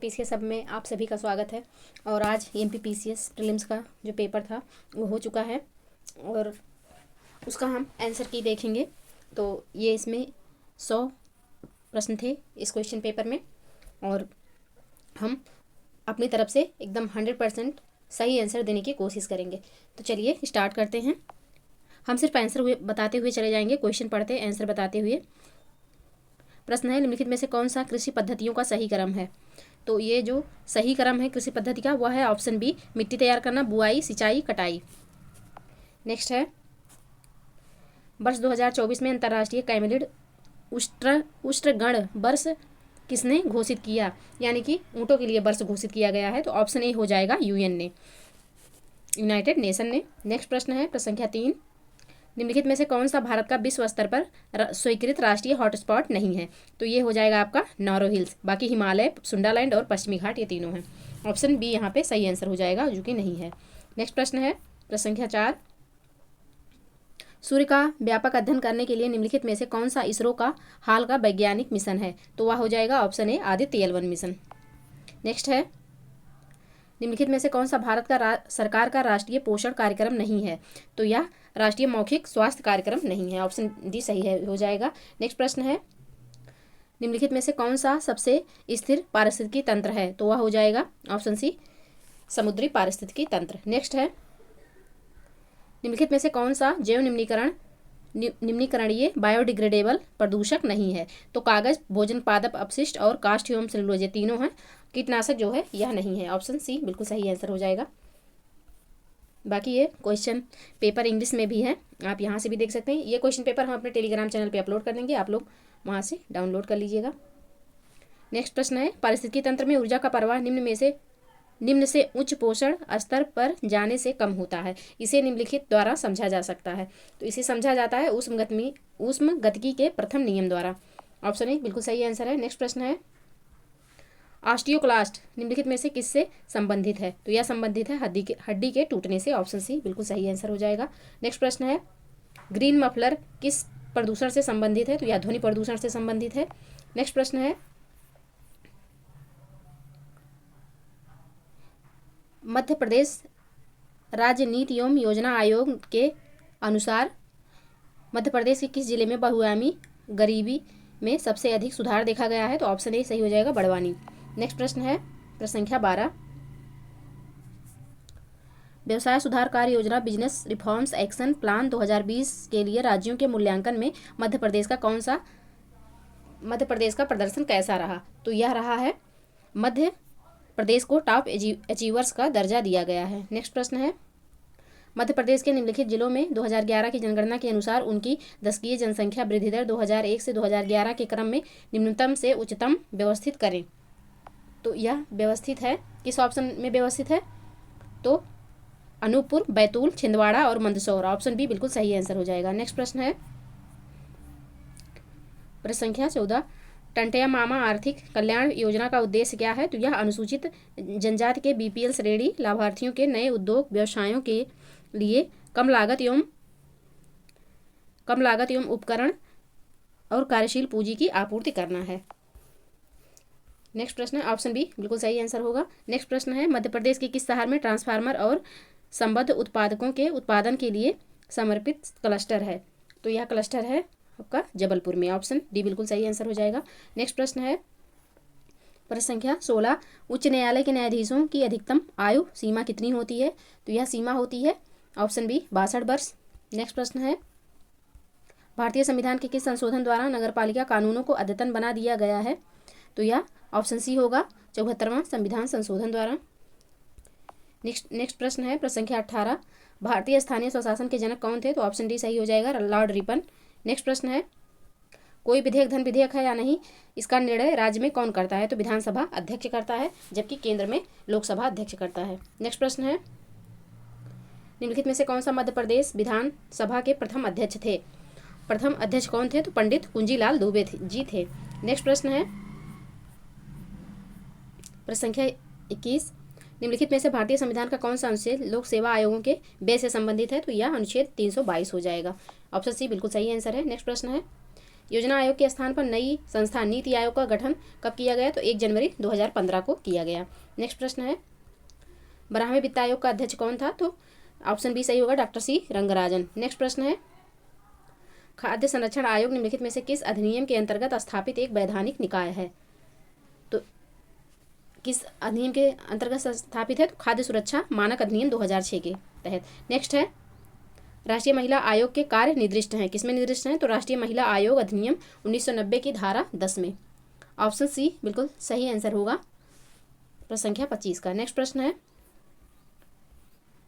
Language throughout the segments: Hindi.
पीसीएस सब में आप सभी का स्वागत है। और आज एमपी पीसीएस प्रीलिम्स का जो पेपर था वो हो चुका है और उसका हम आंसर की देखेंगे। तो ये इसमें 100 प्रश्न थे इस क्वेश्चन पेपर में और हम अपनी तरफ से एकदम 100% सही आंसर देने की कोशिश करेंगे। तो चलिए स्टार्ट करते हैं। हम सिर्फ आंसर बताते हुए चले जाएंगे, क्वेश्चन पढ़ते आंसर बताते हुए। प्रश्न है, निम्नलिखित में से कौन सा कृषि पद्धतियों का सही क्रम है? तो ये जो सही क्रम है कृषि पद्धति का वह है ऑप्शन बी, मिट्टी तैयार करना, बुआई, सिंचाई, कटाई। नेक्स्ट है, वर्ष 2024 में अंतर्राष्ट्रीय कैमेलिड उष्ट्रगण वर्ष किसने घोषित किया? यानी कि ऊँटों के लिए वर्ष घोषित किया गया है। तो ऑप्शन ए हो जाएगा यूएन ने, यूनाइटेड नेशन ने। नेक्स्ट प्रश्न है, प्रश्न संख्या 3, निम्नलिखित में से कौन सा भारत का विश्व स्तर पर स्वीकृत राष्ट्रीय हॉटस्पॉट नहीं है? तो ये हो जाएगा आपका नौरो हिल्स। बाकी हिमालय, सुंडालैंड और पश्चिमी घाट ये तीनों हैं। ऑप्शन बी यहाँ पे सही आंसर हो जाएगा, जो कि नहीं है। नेक्स्ट प्रश्न है, प्रश्न संख्या 4, सूर्य का व्यापक अध्ययन करने के लिए निम्नलिखित में से कौन सा इसरो का हाल का वैज्ञानिक मिशन है? तो वह हो जाएगा option A, Aditya L1 mission. Next है, निम्नलिखित में से कौन सा भारत का सरकार का राष्ट्रीय पोषण कार्यक्रम नहीं है? तो यह राष्ट्रीय मौखिक स्वास्थ्य कार्यक्रम नहीं है। ऑप्शन डी सही है, हो जाएगा। नेक्स्ट प्रश्न है, निम्नलिखित में से कौन सा सबसे स्थिर पारिस्थितिकी तंत्र है? तो वह हो जाएगा ऑप्शन सी, समुद्री पारिस्थितिकी तंत्र। नेक्स्ट है, निम्नलिखित में से कौन सा जैव निम्नीकरणीय बायोडिग्रेडेबल प्रदूषक नहीं है? तो कागज, भोजन पादप अपशिष्ट और काष्ठ एवं सेलुलोज ये तीनों हैं। कीटनाशक जो है यह नहीं है। ऑप्शन सी बिल्कुल सही आंसर हो जाएगा। बाकी ये क्वेश्चन पेपर इंग्लिश में भी है, आप यहाँ से भी देख सकते हैं। ये क्वेश्चन पेपर हम अपने टेलीग्राम चैनल पे अपलोड कर देंगे, आप लोग वहाँ से डाउनलोड कर लीजिएगा। नेक्स्ट प्रश्न है, पारिस्थितिकी तंत्र में ऊर्जा का प्रवाह निम्न से उच्च पोषण स्तर पर जाने से कम होता है। इसे निम्नलिखित द्वारा समझा जा सकता है। तो इसे समझा जाता है ऊष्म गतिकी के प्रथम नियम द्वारा। ऑप्शन ए बिल्कुल सही आंसर है। नेक्स्ट प्रश्न है, ऑस्टियोक्लास्ट निम्नलिखित में से किससे संबंधित है? तो यह संबंधित है हड्डी के टूटने से। ऑप्शन सी बिल्कुल सही आंसर हो जाएगा। नेक्स्ट प्रश्न है, ग्रीन मफलर किस प्रदूषण से संबंधित है? तो यह ध्वनि प्रदूषण से संबंधित है। नेक्स्ट प्रश्न है, मध्य प्रदेश राज्य नीति एवं योजना आयोग के अनुसार मध्य प्रदेश के किस जिले में बहुआयामी गरीबी में सबसे अधिक सुधार देखा गया है? तो ऑप्शन ए सही हो जाएगा, बड़वानी। नेक्स्ट प्रश्न है, प्रश्न संख्या 12, व्यवसाय सुधार कार्य योजना बिजनेस रिफॉर्म्स एक्शन प्लान 2020 के लिए राज्यों के मूल्यांकन में मध्य प्रदेश का प्रदर्शन कैसा रहा? तो यह रहा है, मध्य प्रदेश को टॉप अचीवर्स का दर्जा दिया गया है। नेक्स्ट प्रश्न है, मध्य प्रदेश के निम्नलिखित जिलों में 2011 की जनगणना के अनुसार उनकी दशकीय जनसंख्या वृद्धि दर 2001 से 2011 के क्रम में निम्नतम से उच्चतम व्यवस्थित करें। तो यह व्यवस्थित है, किस ऑप्शन में व्यवस्थित है? तो अनूपपुर, बैतूल, छिंदवाड़ा और मंदसौर। ऑप्शन बी बिल्कुल सही आंसर हो जाएगा। नेक्स्ट प्रश्न है, प्रश्न संख्या 14, टंटया मामा आर्थिक कल्याण योजना का उद्देश्य क्या है? तो यह अनुसूचित जनजाति के बीपीएल श्रेणी लाभार्थियों के नए उद्योग व्यवसायों के लिए कम लागत एवं उपकरण और कार्यशील पूंजी की आपूर्ति करना है। नेक्स्ट प्रश्न है, ऑप्शन बी बिल्कुल सही आंसर होगा। नेक्स्ट प्रश्न है, मध्य प्रदेश के किस शहर में ट्रांसफार्मर और संबद्ध उत्पादकों के उत्पादन के लिए समर्पित क्लस्टर है? तो यह क्लस्टर है आपका जबलपुर में। ऑप्शन डी बिल्कुल सही आंसर हो जाएगा। नेक्स्ट प्रश्न है, प्रश्न संख्या 16, उच्च न्यायालय के न्यायाधीशों की अधिकतम आयु सीमा कितनी होती है? तो यह सीमा होती है ऑप्शन बी 62 वर्ष। नेक्स्ट प्रश्न है, भारतीय संविधान के किस संशोधन द्वारा नगरपालिका कानूनों को अद्यतन बना दिया गया है? तो यह ऑप्शन सी होगा 74वां संविधान संशोधन द्वारा। नेक्स्ट प्रश्न है, प्रश्न संख्या 18, भारतीय स्थानीय स्वशासन के जनक कौन थे? तो ऑप्शन डी सही हो जाएगा, लॉर्ड रिपन। नेक्स्ट प्रश्न है, कोई विधेयक धन विधेयक है या नहीं, इसका निर्णय राज्य में कौन करता है? तो विधानसभा अध्यक्ष करता है, जबकि केंद्र में लोकसभा अध्यक्ष करता है। नेक्स्ट प्रश्न है, निम्नलिखित में से कौन सा मध्य प्रदेश विधानसभा के प्रथम अध्यक्ष थे? प्रथम अध्यक्ष कौन थे? तो पंडित कुंजीलाल दुबे जी थे। नेक्स्ट प्रश्न है, प्रश्न संख्या 21, निम्नलिखित में से भारतीय संविधान का कौन सा अनुच्छेद लोक सेवा आयोगों के व्यय से संबंधित है? तो यह अनुच्छेद 322 हो जाएगा। ऑप्शन सी बिल्कुल सही आंसर है। नेक्स्ट प्रश्न है, योजना आयोग के स्थान पर नई संस्था नीति आयोग का गठन कब किया गया? तो 1 जनवरी 2015 को किया गया। नेक्स्ट प्रश्न है, 12वें वित्त आयोग का अध्यक्ष कौन था? तो ऑप्शन बी सही होगा, डॉक्टर सी रंगराजन। नेक्स्ट प्रश्न है, खाद्य संरक्षण आयोग निम्नलिखित में से किस अधिनियम के अंतर्गत स्थापित एक वैधानिक निकाय है? तो किस अधिनियम के अंतर्गत स्थापित है? तो खाद्य सुरक्षा मानक अधिनियम 2006 के तहत। नेक्स्ट है, राष्ट्रीय महिला आयोग के कार्य निर्दिष्ट हैं, किसमें निर्दिष्ट हैं? तो राष्ट्रीय महिला आयोग अधिनियम 1990 की धारा 10 में। ऑप्शन सी बिल्कुल सही आंसर होगा प्रश्न संख्या 25 का। नेक्स्ट प्रश्न है,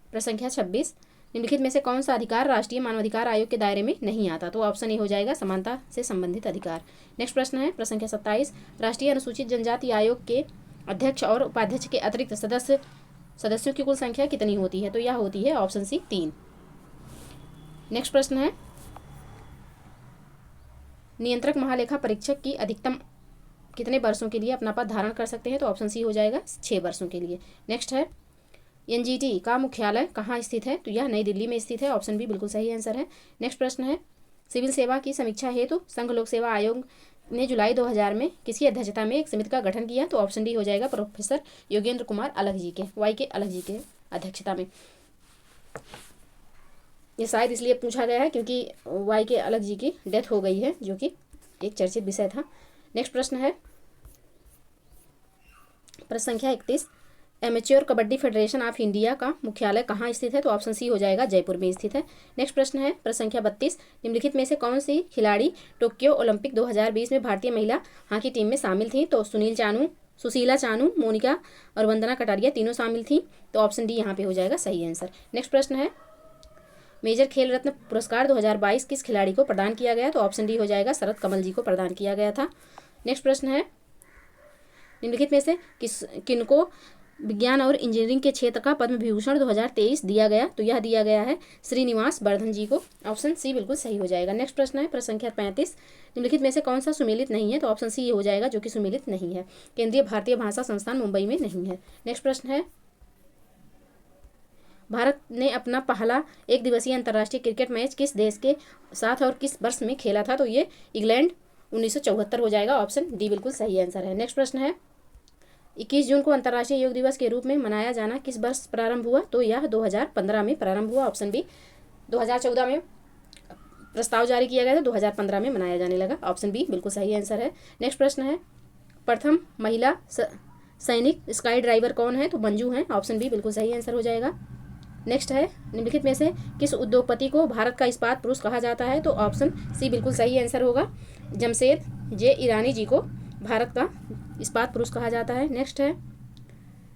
प्रश्न संख्या 26, निम्नलिखित में से कौन सा अधिकार राष्ट्रीय मानवाधिकार आयोग के दायरे में नहीं आता? तो ऑप्शन ए हो जाएगा, समानता से संबंधित अधिकार। नेक्स्ट प्रश्न है, प्रश्न संख्या 27, राष्ट्रीय अनुसूचित जनजाति आयोग के अध्यक्ष और उपाध्यक्ष के अतिरिक्त सदस्यों की कुल संख्या कितनी होती है? तो यह होती है ऑप्शन सी 3। नेक्स्ट प्रश्न है, नियंत्रक महालेखा परीक्षक की अधिकतम कितने वर्षों के लिए अपना पद धारण कर सकते हैं? तो ऑप्शन सी हो जाएगा, 6 वर्षों के लिए। नेक्स्ट है, एनजीटी का मुख्यालय कहाँ स्थित है? तो यह नई दिल्ली में स्थित है। ऑप्शन बी बिल्कुल सही आंसर है। नेक्स्ट प्रश्न है, सिविल सेवा की समीक्षा हेतु संघ लोक सेवा आयोग ने जुलाई 2000 में किसकी अध्यक्षता में एक समिति का गठन किया? तो ऑप्शन डी हो जाएगा, प्रोफेसर योगेंद्र कुमार अलग जी के, वाई के अलग जी के अध्यक्षता में। ये शायद इसलिए पूछा गया है क्योंकि वाई के अलग जी की डेथ हो गई है, जो कि एक चर्चित विषय था। नेक्स्ट प्रश्न है, प्रश्न संख्या 31, amateur kabaddi federation of India का मुख्यालय कहाँ स्थित है? तो ऑप्शन सी हो जाएगा, जयपुर में स्थित है। नेक्स्ट प्रश्न है, प्रश्न संख्या 32, निम्नलिखित में से कौन सी खिलाड़ी टोक्यो ओलंपिक 2020 में भारतीय महिला हॉकी टीम में शामिल थी? तो सुशीला चानू, मोनिका और वंदना कटारिया तीनों शामिल थी। तो ऑप्शन डी यहाँ पे हो जाएगा सही आंसर। नेक्स्ट प्रश्न है, मेजर खेल रत्न पुरस्कार 2022 किस खिलाड़ी को प्रदान किया गया? तो ऑप्शन डी हो जाएगा, शरद कमल जी को प्रदान किया गया था। नेक्स्ट प्रश्न है, निम्नलिखित में से किनको विज्ञान और इंजीनियरिंग के क्षेत्र का पद्म विभूषण 2023 दिया गया? तो यह दिया गया है श्रीनिवास वर्धन जी को। ऑप्शन सी बिल्कुल सही हो जाएगा। नेक्स्ट प्रश्न है, प्रश्न संख्या 35, निम्नलिखित में से कौन सा सुमेलित नहीं है? तो ऑप्शन सी हो जाएगा, जो कि सुमेलित नहीं है। केंद्रीय भारतीय भाषा संस्थान मुंबई में नहीं है। नेक्स्ट प्रश्न है, भारत ने अपना पहला एक दिवसीय अंतर्राष्ट्रीय क्रिकेट मैच किस देश के साथ और किस वर्ष में खेला था? तो ये इंग्लैंड 1974 हो जाएगा। ऑप्शन डी बिल्कुल सही आंसर है। नेक्स्ट प्रश्न है, 21 जून को अंतर्राष्ट्रीय योग दिवस के रूप में मनाया जाना किस वर्ष प्रारंभ हुआ? तो यह 2015 में प्रारंभ हुआ। ऑप्शन बी, 2014 में प्रस्ताव जारी किया गया था, 2015 में मनाया जाने लगा। ऑप्शन बी बिल्कुल सही आंसर है। नेक्स्ट प्रश्न है, प्रथम महिला सैनिक स्काई ड्राइवर कौन है? तो मंजू हैं। ऑप्शन बी बिल्कुल सही आंसर हो जाएगा। नेक्स्ट है, निम्नलिखित में से किस उद्योगपति को भारत का इस्पात पुरुष कहा जाता है? तो ऑप्शन सी बिल्कुल सही आंसर होगा, जमशेद जे ईरानी जी को भारत का इस्पात पुरुष कहा जाता है। नेक्स्ट है,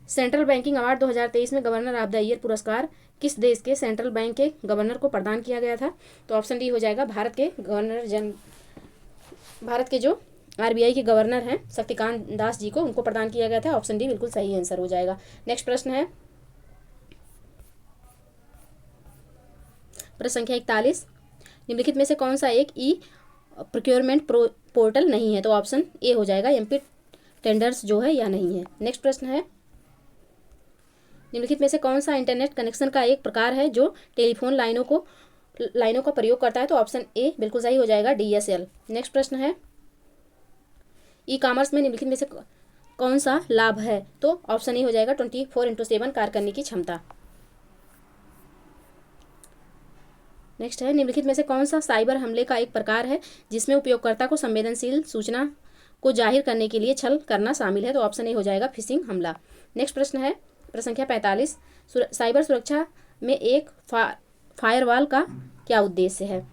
सेंट्रल बैंकिंग अवार्ड 2023 में गवर्नर ऑफ द ईयर पुरस्कार किस देश के सेंट्रल बैंक के गवर्नर को प्रदान किया गया था? तो ऑप्शन डी हो जाएगा, भारत के जो आरबीआई के गवर्नर हैं शक्तिकांत दास जी को, उनको प्रदान किया गया था। ऑप्शन डी बिल्कुल सही आंसर हो जाएगा। नेक्स्ट प्रश्न है, प्रश्न संख्या 41, निम्नलिखित में से कौन सा एक ई प्रोक्योरमेंट पोर्टल नहीं है? तो ऑप्शन ए हो जाएगा, एमपी टेंडर्स जो है यह नहीं है। नेक्स्ट प्रश्न है, निम्नलिखित में से कौन सा इंटरनेट कनेक्शन का एक प्रकार है जो टेलीफोन लाइनों का प्रयोग करता है? तो ऑप्शन ए बिल्कुल सही हो जाएगा, डीएसएल। नेक्स्ट प्रश्न है, ई कॉमर्स में निम्नलिखित में से कौन सा लाभ है? तो ऑप्शन ए हो जाएगा, 24/7 कार्य करने की क्षमता। नेक्स्ट है, निम्नलिखित में से कौन सा साइबर हमले का एक प्रकार है जिसमें उपयोगकर्ता को संवेदनशील सूचना को जाहिर करने के लिए छल करना शामिल है? तो ऑप्शन ए हो जाएगा, फिशिंग हमला। नेक्स्ट प्रश्न है, प्रश्न संख्या 45, साइबर सुरक्षा में एक फायरवॉल का क्या उद्देश्य है?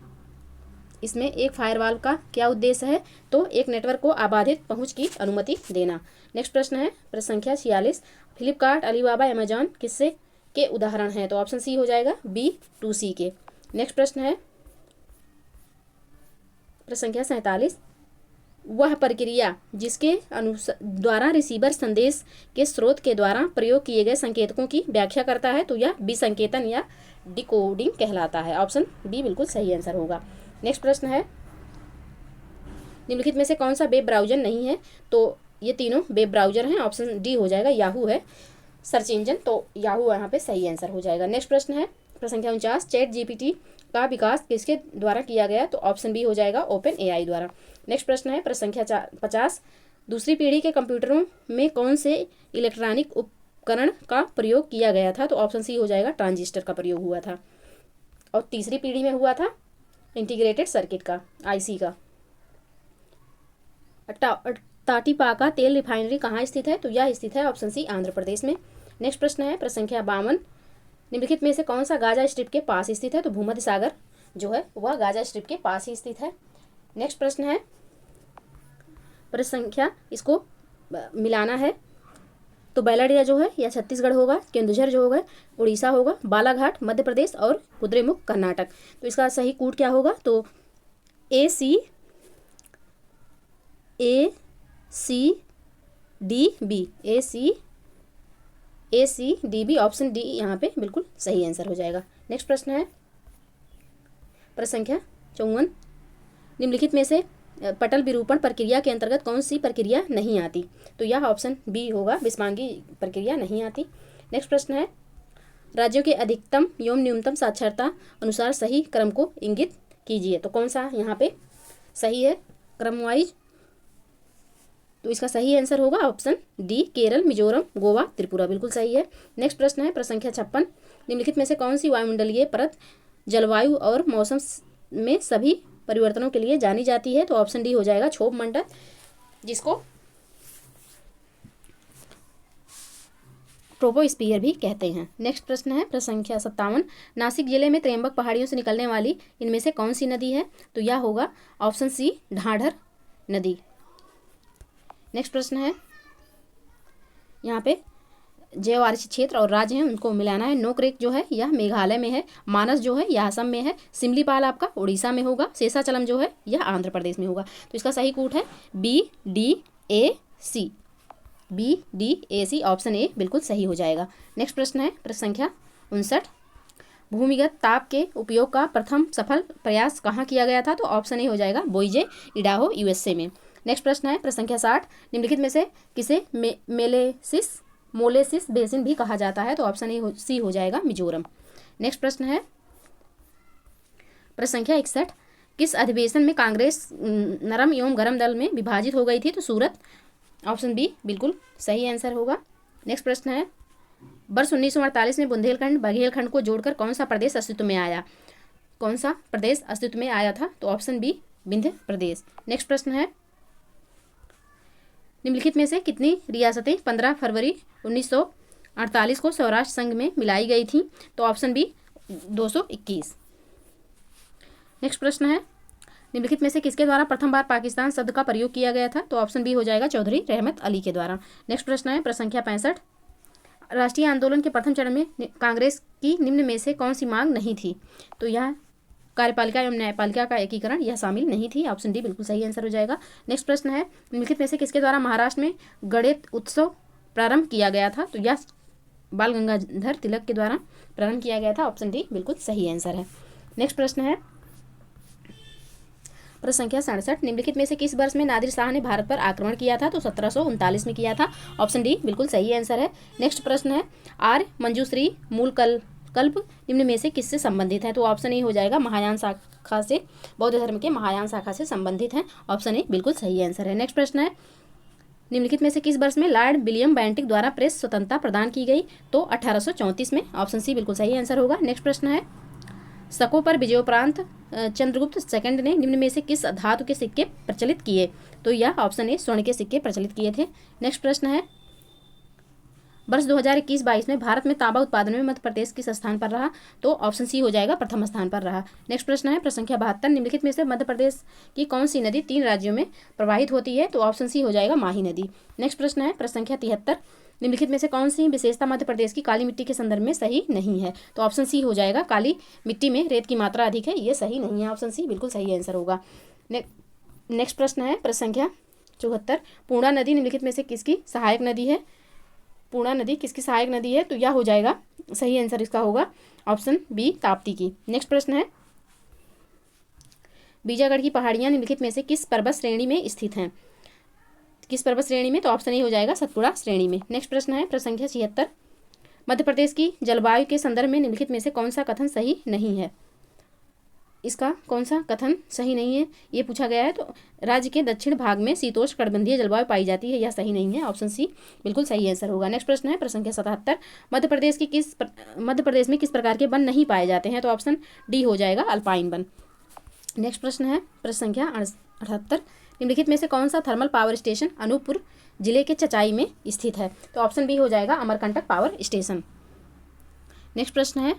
इसमें एक फायरवॉल का क्या उद्देश्य है? तो एक नेटवर्क को अबाधित पहुंच की अनुमति देना। नेक्स्ट प्रश्न है, प्रश्न संख्या 46, फ्लिपकार्ट, अलीबाबा, अमेजॉन किससे के उदाहरण हैं? तो ऑप्शन सी हो जाएगा, B2C के। नेक्स्ट प्रश्न है, प्रश्न संख्या 47, वह प्रक्रिया जिसके द्वारा रिसीवर संदेश के स्रोत के द्वारा प्रयोग किए गए संकेतकों की व्याख्या करता है? तो यह विसंकेतन या डिकोडिंग कहलाता है। ऑप्शन बी बिल्कुल सही आंसर होगा। नेक्स्ट प्रश्न है, निम्नलिखित में से कौन सा वेब ब्राउजर नहीं है? तो ये तीनों वेब ब्राउजर हैं। ऑप्शन डी हो जाएगा, याहू है सर्च इंजन, तो याहू यहाँ पे सही आंसर हो जाएगा। नेक्स्ट प्रश्न है, प्रसंख्या 49, चैट जीपीटी का विकास किसके द्वारा किया गया? तो ऑप्शन बी हो जाएगा ओपन एआई द्वारा। नेक्स्ट प्रश्न है प्रसंख्या 50, दूसरी पीढ़ी के कंप्यूटरों में कौन से इलेक्ट्रॉनिक उपकरण का प्रयोग किया गया था? तो ऑप्शन सी हो जाएगा ट्रांजिस्टर का प्रयोग हुआ था। और तीसरी पीढ़ी में हुआ था इंटीग्रेटेड सर्किट का, आईसी का। ताटीपाका तेल रिफाइनरी कहाँ स्थित है? तो यह स्थित है ऑप्शन सी आंध्र प्रदेश में। नेक्स्ट प्रश्न है प्रसंख्या 52, निम्नलिखित में से कौन सा गाजा स्ट्रिप के पास स्थित है? तो भूमध्य सागर जो है वह गाजा स्ट्रिप के पास ही स्थित है। नेक्स्ट प्रश्न है प्रसंख्या, इसको मिलाना है तो बैलाडिया जो है यह छत्तीसगढ़ होगा, केंदुझर जो होगा उड़ीसा होगा, बालाघाट मध्य प्रदेश और कुद्रेमुख कर्नाटक। तो इसका सही कूट क्या होगा? तो ACDB ऑप्शन डी यहाँ पे बिल्कुल सही आंसर हो जाएगा। नेक्स्ट प्रश्न है प्रसंख्या 54, निम्नलिखित में से पटल विरूपण प्रक्रिया के अंतर्गत कौन सी प्रक्रिया नहीं आती? तो यह ऑप्शन बी होगा, विस्मांगी प्रक्रिया नहीं आती। नेक्स्ट प्रश्न है राज्यों के अधिकतम एवं न्यूनतम साक्षरता अनुसार सही क्रम को इंगित कीजिए। तो कौन सा यहाँ पे सही है क्रम वाइज? तो इसका सही आंसर होगा ऑप्शन डी, केरल, मिजोरम, गोवा, त्रिपुरा, बिल्कुल सही है। नेक्स्ट प्रश्न है प्रसंख्या 56, निम्नलिखित में से कौन सी वायुमंडलीय परत जलवायु और मौसम में सभी परिवर्तनों के लिए जानी जाती है? तो ऑप्शन डी हो जाएगा क्षोभ मंडल, जिसको ट्रोपोस्फियर भी कहते हैं। नेक्स्ट प्रश्न है प्रसंख्या 57, नासिक जिले में त्र्यंबक पहाड़ियों से निकलने वाली इनमें से कौन सी नदी है? तो यह होगा ऑप्शन सी ढाढ़र नदी। नेक्स्ट प्रश्न है यहाँ पे जैव आरक्षित क्षेत्र और राज्य हैं उनको मिलाना है। नोकरेक जो है यह मेघालय में है, मानस जो है यह असम में है, सिमलीपाल आपका उड़ीसा में होगा, शेषाचलम जो है यह आंध्र प्रदेश में होगा। तो इसका सही कूट है BDAC, BDAC ऑप्शन ए बिल्कुल सही हो जाएगा। नेक्स्ट प्रश्न है प्रसंख्या 59, भूमिगत ताप के उपयोग का प्रथम सफल प्रयास कहाँ किया गया था? तो ऑप्शन ए हो जाएगा बोइजे, इडाहो, USA में। नेक्स्ट प्रश्न है प्रसंख्या 60, निम्नलिखित में से किसे मोलेसिस बेसिन भी कहा जाता है? तो ऑप्शन ए सी हो जाएगा मिजोरम। नेक्स्ट प्रश्न है प्रसंख्या 61, किस अधिवेशन में कांग्रेस नरम एवं गरम दल में विभाजित हो गई थी? तो सूरत, ऑप्शन बी बिल्कुल सही आंसर होगा। नेक्स्ट प्रश्न है वर्ष 1948 में बुंदेलखंड बघेलखंड को जोड़कर कौन सा प्रदेश अस्तित्व में आया? कौन सा प्रदेश अस्तित्व में आया था? तो ऑप्शन बी विंध्य प्रदेश। नेक्स्ट प्रश्न है निम्नलिखित में से कितनी रियासतें 15 फरवरी 1948 को स्वराष्ट्र संघ में मिलाई गई थी? तो ऑप्शन बी 221। नेक्स्ट प्रश्न है निम्नलिखित में से किसके द्वारा प्रथम बार पाकिस्तान शब्द का प्रयोग किया गया था? तो ऑप्शन बी हो जाएगा चौधरी रहमत अली के द्वारा। नेक्स्ट प्रश्न है प्रसंख्या 65, राष्ट्रीय आंदोलन के प्रथम चरण में कांग्रेस की निम्न में से कौन सी मांग नहीं थी? तो यह कार्यपालिका एवं न्यायपालिका का एकीकरण यह शामिल नहीं थी, ऑप्शन डी बिल्कुल सही आंसर हो जाएगा। नेक्स्ट प्रश्न है निम्नलिखित में से किसके द्वारा महाराष्ट्र में गणेश उत्सव प्रारंभ किया गया था? तो यह बाल गंगाधर तिलक के द्वारा प्रारंभ किया गया था, ऑप्शन डी बिल्कुल सही आंसर है। नेक्स्ट प्रश्न है प्रसंख्या 67, निम्नलिखित में से किस वर्ष में नादिर शाह ने भारत पर आक्रमण किया था? तो 1739 में किया था, ऑप्शन डी बिल्कुल सही आंसर है। नेक्स्ट प्रश्न है आर्य मंजूश्री मूल कल्प निम्न में से किससे संबंधित है? तो ऑप्शन ए हो जाएगा महायान शाखा से, बौद्ध धर्म के महायान शाखा से संबंधित है, ऑप्शन ए बिल्कुल सही आंसर है। नेक्स्ट प्रश्न है निम्नलिखित में से किस वर्ष में लॉर्ड विलियम बेंटिक द्वारा प्रेस स्वतंत्रता प्रदान की गई? तो 1834 में, ऑप्शन सी बिल्कुल सही आंसर होगा। नेक्स्ट प्रश्न है शकों पर विजयोपरांत चंद्रगुप्त सेकंड ने निम्न में से किस धातु के सिक्के प्रचलित किए? तो यह ऑप्शन ए स्वर्ण के सिक्के प्रचलित किए थे। नेक्स्ट प्रश्न है वर्ष 2021-22 में भारत में तांबा उत्पादन में मध्य प्रदेश किस स्थान पर रहा? तो ऑप्शन सी हो जाएगा प्रथम स्थान पर रहा। नेक्स्ट प्रश्न है प्रसंख्या 72, निम्नलिखित में से मध्य प्रदेश की कौन सी नदी 3 राज्यों में प्रवाहित होती है? तो ऑप्शन सी हो जाएगा माही नदी। नेक्स्ट प्रश्न है प्रसंख्या 73, निम्नलिखित में से कौन सी विशेषता मध्य प्रदेश की काली मिट्टी के संदर्भ में सही नहीं है? तो ऑप्शन सी हो जाएगा काली मिट्टी में रेत की मात्रा अधिक है, ये सही नहीं है, ऑप्शन सी बिल्कुल सही आंसर होगा। नेक्स्ट प्रश्न है प्रसंख्या 74, पूर्णा नदी निम्नलिखित में से किसकी सहायक नदी है? पूर्णा नदी किसकी सहायक नदी है? तो यह हो जाएगा सही आंसर इसका होगा ऑप्शन बी ताप्ती की। नेक्स्ट प्रश्न है बीजागढ़ की पहाड़ियां निम्नलिखित में से किस पर्वत श्रेणी में स्थित हैं? किस पर्वत श्रेणी में? तो ऑप्शन ए हो जाएगा सतपुड़ा श्रेणी में। नेक्स्ट प्रश्न है प्रसंख्या 76, मध्य प्रदेश की जलवायु के संदर्भ में निम्नलिखित में से कौन सा कथन सही नहीं है? इसका कौन सा कथन सही नहीं है ये पूछा गया है। तो राज्य के दक्षिण भाग में शीतोष्ण कटिबंधीय जलवायु पाई जाती है, यह सही नहीं है। ऑप्शन सी बिल्कुल सही आंसर होगा। नेक्स्ट प्रश्न है प्रश्न संख्या 77, मध्य प्रदेश में किस प्रकार के वन नहीं पाए जाते हैं? तो ऑप्शन डी हो जाएगा अल्पाइन वन। नेक्स्ट प्रश्न है प्रश्न संख्या 78, निम्नलिखित में से कौन सा थर्मल पावर स्टेशन अनूपपुर जिले के चचाई में स्थित है? तो ऑप्शन बी हो जाएगा अमरकंटक पावर स्टेशन। नेक्स्ट प्रश्न है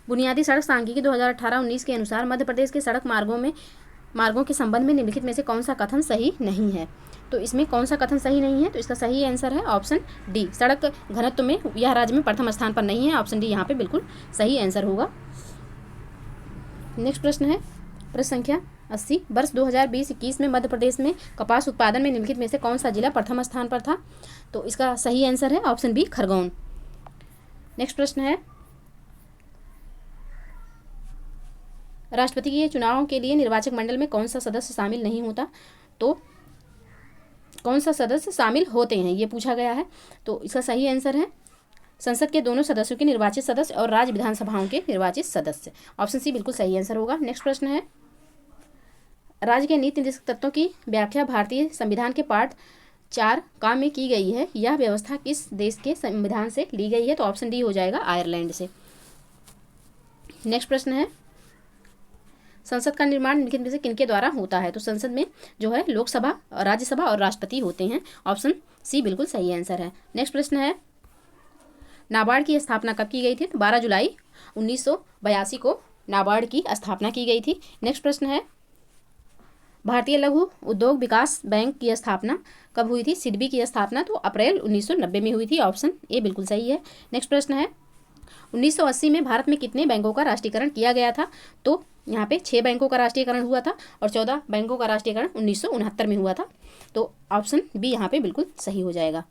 बुनियादी सड़क सांख्यिकी 2018-19 के अनुसार मध्य प्रदेश के सड़क मार्गों के संबंध में निम्नलिखित में से कौन सा कथन सही नहीं है? तो इसमें कौन सा कथन सही नहीं है? तो इसका सही आंसर है ऑप्शन डी, सड़क घनत्व में यह राज्य में प्रथम स्थान पर नहीं है। ऑप्शन डी यहाँ पे बिल्कुल सही आंसर होगा। नेक्स्ट प्रश्न है प्रश्न संख्या 80, वर्ष 2020-21 में मध्य प्रदेश में कपास उत्पादन में निम्नलिखित में से कौन सा जिला प्रथम स्थान पर था? तो इसका सही आंसर है ऑप्शन बी खरगोन। नेक्स्ट प्रश्न है राष्ट्रपति के चुनाव के लिए निर्वाचक मंडल में कौन सा सदस्य शामिल नहीं होता? तो कौन सा सदस्य शामिल होते हैं ये पूछा गया है। तो इसका सही आंसर है संसद के दोनों सदस्यों के निर्वाचित सदस्य और राज्य विधानसभाओं के निर्वाचित सदस्य। ऑप्शन सी बिल्कुल सही आंसर होगा। नेक्स्ट प्रश्न है राज्य के नीति निर्देशक तत्वों की व्याख्या भारतीय संविधान के पार्ट 4 का में की गई है, यह व्यवस्था किस देश के संविधान से ली गई है? तो ऑप्शन डी हो जाएगा आयरलैंड से। नेक्स्ट प्रश्न है संसद का निर्माण निम्नलिखित में से किनके द्वारा होता है? तो संसद में जो है लोकसभा, राज्यसभा और राष्ट्रपति होते हैं। ऑप्शन सी बिल्कुल सही आंसर है। नेक्स्ट प्रश्न है नाबार्ड की स्थापना कब की गई थी? तो 12 जुलाई 1982 को नाबार्ड की स्थापना की गई थी। नेक्स्ट प्रश्न है भारतीय लघु उद्योग विकास बैंक की स्थापना कब हुई थी? सिडबी की स्थापना तो अप्रैल 1990 में हुई थी। ऑप्शन ए बिल्कुल सही है। नेक्स्ट प्रश्न है 1980 में भारत में कितने बैंकों का राष्ट्रीयकरण किया गया था? तो यहाँ पे 6 बैंकों का राष्ट्रीयकरण हुआ था और 14 बैंकों का राष्ट्रीयकरण 1969 में हुआ था। तो ऑप्शन बी यहाँ पे बिल्कुल सही हो जाएगा।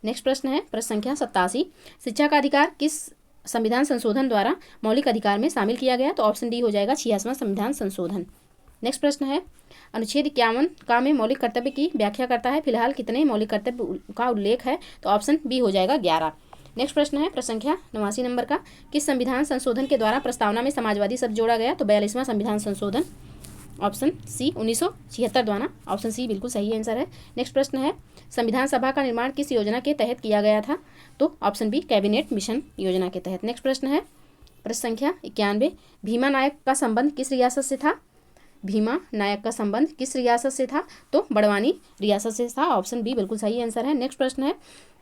नेक्स्ट प्रश्न है प्रश्न संख्या 87, शिक्षा का अधिकार किस संविधान संशोधन द्वारा मौलिक अधिकार में शामिल किया गया? तो ऑप्शन डी हो जाएगा 86वां संविधान संशोधन। नेक्स्ट प्रश्न है अनुच्छेद 51 का में मौलिक कर्तव्य की व्याख्या करता है, फिलहाल कितने मौलिक कर्तव्य का उल्लेख है? तो ऑप्शन बी हो जाएगा 11। नेक्स्ट प्रश्न है प्रश्न संख्या 89 नंबर का, किस संविधान संशोधन के द्वारा प्रस्तावना में समाजवादी शब्द जोड़ा गया? तो 42वां संविधान संशोधन। ऑप्शन सी 1976 द्वारा। ऑप्शन सी बिल्कुल सही आंसर है। नेक्स्ट प्रश्न है संविधान सभा का निर्माण किस योजना के तहत किया गया था? तो ऑप्शन बी कैबिनेट मिशन योजना के तहत। नेक्स्ट प्रश्न है प्रश्न संख्या 91, भीमा नायक का संबंध किस रियासत से था? भीमा नायक का संबंध किस रियासत से था? तो बड़वानी रियासत से था। ऑप्शन बी बिल्कुल सही आंसर है। नेक्स्ट प्रश्न है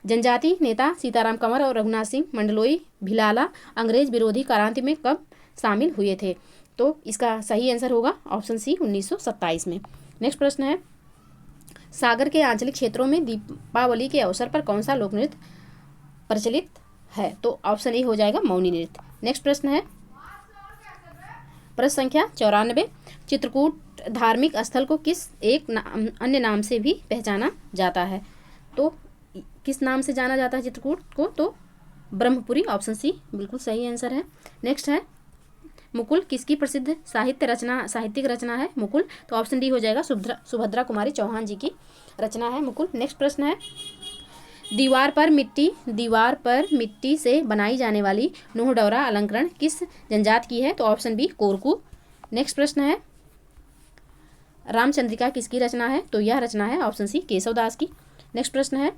जनजाति नेता सीताराम कंवर और रघुनाथ सिंह मंडलोई भिलाला अंग्रेज विरोधी क्रांति में कब शामिल हुए थे? तो इसका सही आंसर होगा ऑप्शन सी 1927 में। नेक्स्ट प्रश्न है सागर के आंचलिक क्षेत्रों में दीपावली के अवसर पर कौन सा लोक नृत्य प्रचलित है? तो ऑप्शन ए हो जाएगा मौनी नृत्य। नेक्स्ट प्रश्न है प्रश्न संख्या 94, चित्रकूट धार्मिक स्थल को किस एक अन्य नाम से भी पहचाना जाता है? तो किस नाम से जाना जाता है चित्रकूट को? तो ब्रह्मपुरी। ऑप्शन सी बिल्कुल सही आंसर है। नेक्स्ट है मुकुल किसकी प्रसिद्ध साहित्यिक रचना है? मुकुल तो ऑप्शन डी हो जाएगा सुभद्रा कुमारी चौहान जी की रचना है मुकुल। नेक्स्ट प्रश्न है दीवार पर मिट्टी से बनाई जाने वाली नोहडौरा अलंकरण किस जनजात की है? तो ऑप्शन बी कोरकू। नेक्स्ट प्रश्न है रामचंद्रिका किसकी रचना है? तो यह रचना है ऑप्शन सी केशवदास की। नेक्स्ट प्रश्न है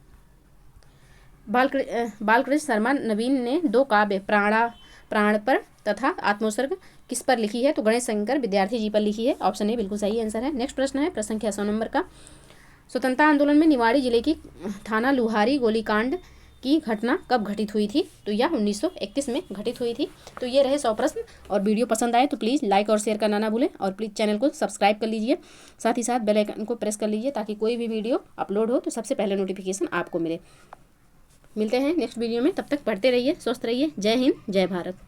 बालकृष्ण शर्मा नवीन ने 2 काव्य प्राण पर तथा आत्मोत्सर्ग किस पर लिखी है? तो गणेश शंकर विद्यार्थी जी पर लिखी है। ऑप्शन ए बिल्कुल सही आंसर है। नेक्स्ट प्रश्न है प्रश्न संख्या 100 नंबर का, स्वतंत्रता आंदोलन में निवाड़ी जिले की थाना लुहारी गोलीकांड की घटना कब घटित हुई थी? तो यह 1931 में घटित हुई थी। तो ये रहे 100 प्रश्न। और वीडियो पसंद आए तो प्लीज़ लाइक और शेयर करना ना भूलें और प्लीज़ चैनल को सब्सक्राइब कर लीजिए, साथ ही साथ बेल आइकन को प्रेस कर लीजिए ताकि कोई भी वीडियो अपलोड हो तो सबसे पहले नोटिफिकेशन आपको मिले। मिलते हैं नेक्स्ट वीडियो में, तब तक पढ़ते रहिए, स्वस्थ रहिए। जय हिंद, जय भारत।